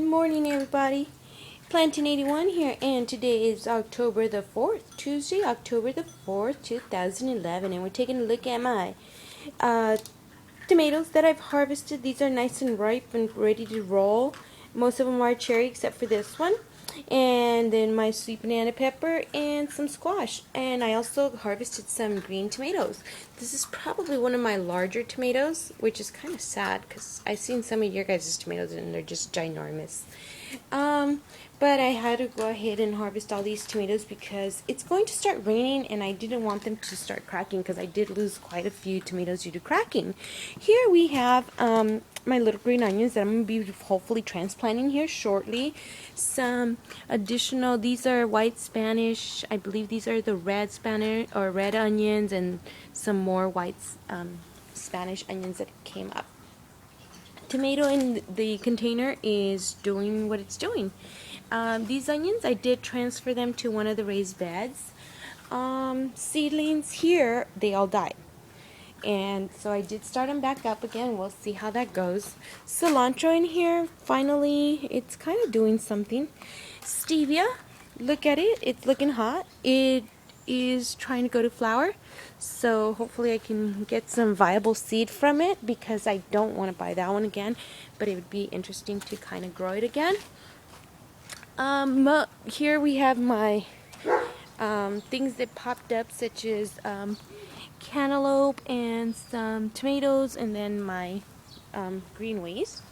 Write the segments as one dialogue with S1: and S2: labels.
S1: Good morning, everybody. Planting 81 here, and today is October the 4th, Tuesday, October the 4th, 2011, and we're taking a look at my tomatoes that I've harvested. These are nice and ripe and ready to roll. Most of them are cherry except for this one. And then my sweet banana pepper and some squash. And I also harvested some green tomatoes. This is probably one of my larger tomatoes, which is kind of sad because I've seen some of your guys' tomatoes and they're just ginormous. But I had to go ahead and harvest all these tomatoes because it's going to start raining and I didn't want them to start cracking because I did lose quite a few tomatoes due to cracking. Here we have my little green onions that I'm going to be hopefully transplanting here shortly. Some additional, these are white Spanish. I believe these are the red Spanish or red onions, and some more white Spanish onions that came up. Tomato in the container is doing what it's doing. These onions, I did transfer them to one of the raised beds. Seedlings here, they all died. And so I did start them back up again. We'll see how that goes. Cilantro in here, finally, it's kind of doing something. Stevia, look at it. It's looking hot. It is trying to go to flower. So hopefully I can get some viable seed from it because I don't want to buy that one again. But it would be interesting to kind of grow it again. Here we have my things that popped up, such as cantaloupe and some tomatoes, and then my green ways.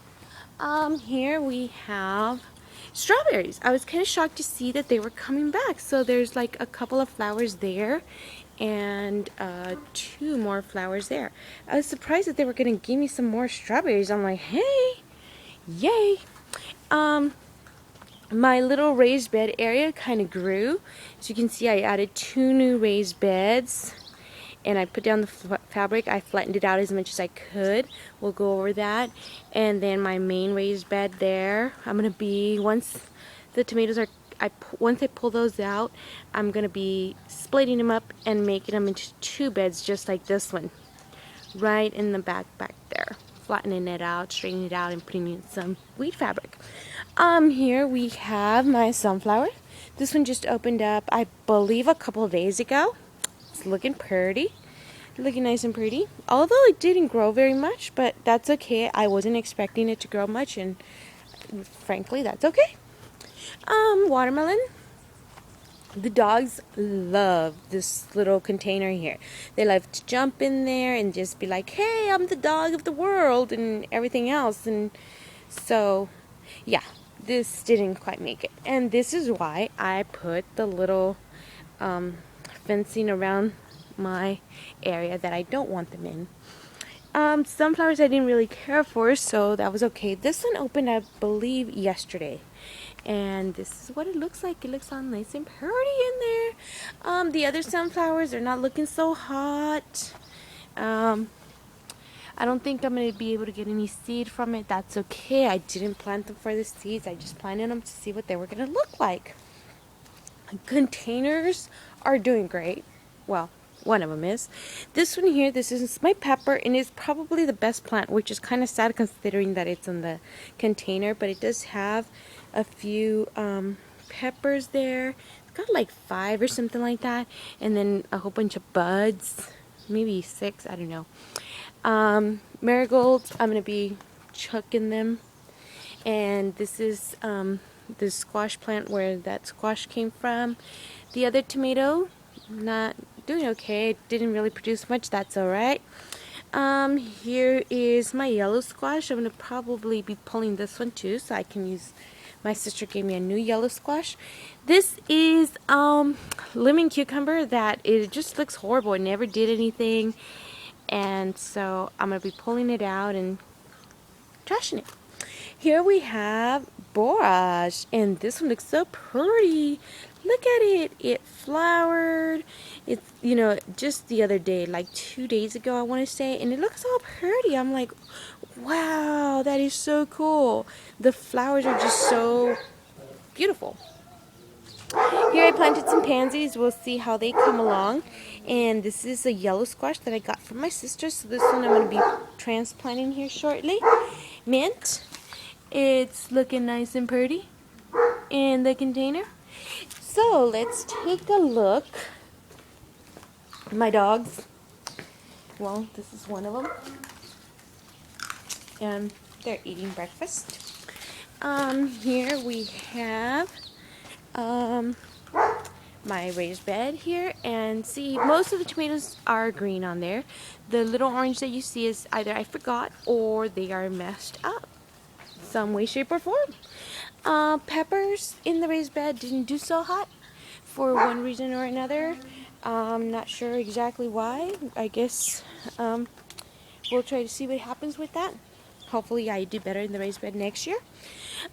S1: Here we have strawberries. I was kind of shocked to see that they were coming back. So there's like a couple of flowers there and 2 more flowers there. I was surprised that they were going to give me some more strawberries. I'm like, hey, yay. My little raised bed area kind of grew. As you can see, I added 2 new raised beds. And I put down the fabric. I flattened it out as much as I could. We'll go over that. And then my main raised bed there. I'm going to be, once the tomatoes are, once I pull those out, I'm going to be splitting them up and making them into 2 beds just like this one. Right in the back there. Flattening it out, straightening it out, and putting in some wheat fabric. Here we have my sunflower. This one just opened up, I believe, a couple of days ago. It's looking pretty, looking nice and pretty. Although it didn't grow very much, but that's okay. I wasn't expecting it to grow much, and frankly, that's okay. Watermelon. The dogs love this little container here. They love to jump in there and just be like, hey, I'm the dog of the world and everything else. And so, yeah, this didn't quite make it. And this is why I put the little fencing around my area that I don't want them in. Sunflowers I didn't really care for, so that was okay. This one opened, I believe, yesterday. And this is what it looks like. It looks all nice and pretty in there. The other sunflowers are not looking so hot. I don't think I'm going to be able to get any seed from it. That's okay. I didn't plant them for the seeds. I just planted them to see what they were going to look like. Containers are doing great. Well, one of them is. This one here, this is my pepper, and it's probably the best plant, which is kind of sad considering that it's in the container, but it does have a few peppers there. It's got like 5 or something like that, and then a whole bunch of buds, maybe 6, I don't know. Marigolds, I'm going to be chucking them, and this is the squash plant where that squash came from. The other tomato, not doing okay. It didn't really produce much. That's alright. Here is my yellow squash. I'm going to probably be pulling this one too, so I can use. My sister gave me a new yellow squash. This is lemon cucumber that it just looks horrible. It never did anything, and so I'm going to be pulling it out and trashing it. Here we have borage, and this one looks so pretty. Look at it. It flowered. It's, you know, just the other day, like 2 days ago, I want to say, and it looks all pretty. I'm like, wow, that is so cool. The flowers are just so beautiful. Here I planted some pansies. We'll see how they come along. And this is a yellow squash that I got from my sister. So this one I'm going to be transplanting here shortly. Mint. It's looking nice and pretty in the container. So let's take a look. My dogs, well, this is one of them, and they're eating breakfast. Here we have my raised bed here, and see, most of the tomatoes are green on there. The little orange that you see is either I forgot or they are messed up some way, shape, or form. Peppers in the raised bed didn't do so hot for one reason or another. I'm not sure exactly why. I guess we'll try to see what happens with that. Hopefully I do better in the raised bed next year.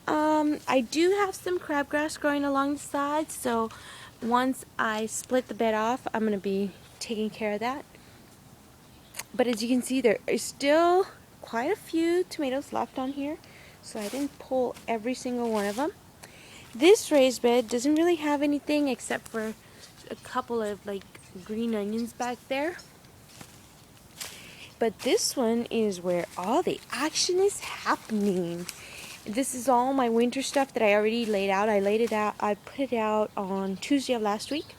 S1: I do have some crabgrass growing along the sides, so once I split the bed off, I'm going to be taking care of that. But as you can see, there is still quite a few tomatoes left on here, so I didn't pull every single one of them. This raised bed doesn't really have anything except for a couple of like green onions back there. But this one is where all the action is happening. This is all my winter stuff that I already laid out. I put it out on Tuesday of last week.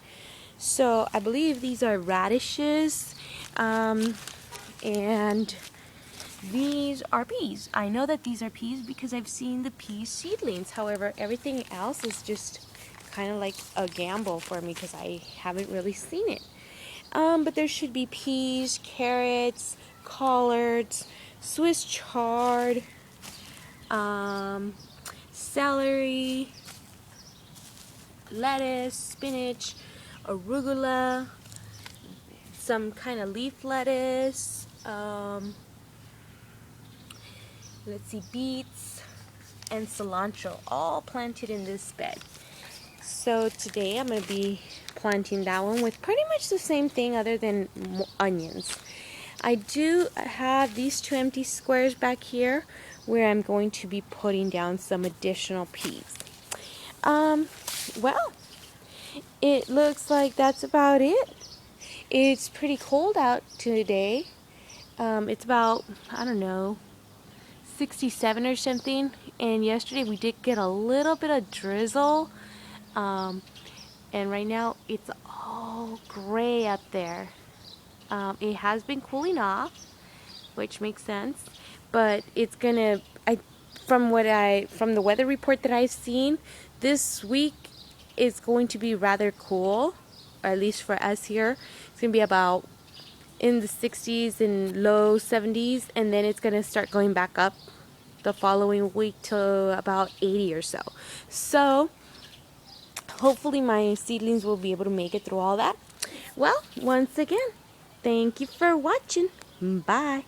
S1: So I believe these are radishes, and these are peas. I know that these are peas because I've seen the pea seedlings. However, everything else is just kind of like a gamble for me because I haven't really seen it. But there should be peas, carrots, collards, Swiss chard, celery, lettuce, spinach, arugula, some kind of leaf lettuce, let's see, beets, and cilantro, all planted in this bed. So today I'm going to be planting that one with pretty much the same thing other than onions. I do have these 2 empty squares back here where I'm going to be putting down some additional peas. Well, it looks like that's about it. It's pretty cold out today. It's about, I don't know, 67 or something, and yesterday we did get a little bit of drizzle, and right now it's all gray up there. It has been cooling off, which makes sense, but it's gonna, from the weather report that I've seen, this week is going to be rather cool, or at least for us here. It's gonna be about in the 60s and low 70s, and then it's gonna start going back up the following week to about 80 or so. So hopefully my seedlings will be able to make it through all that. Well, once again, thank you for watching. Bye.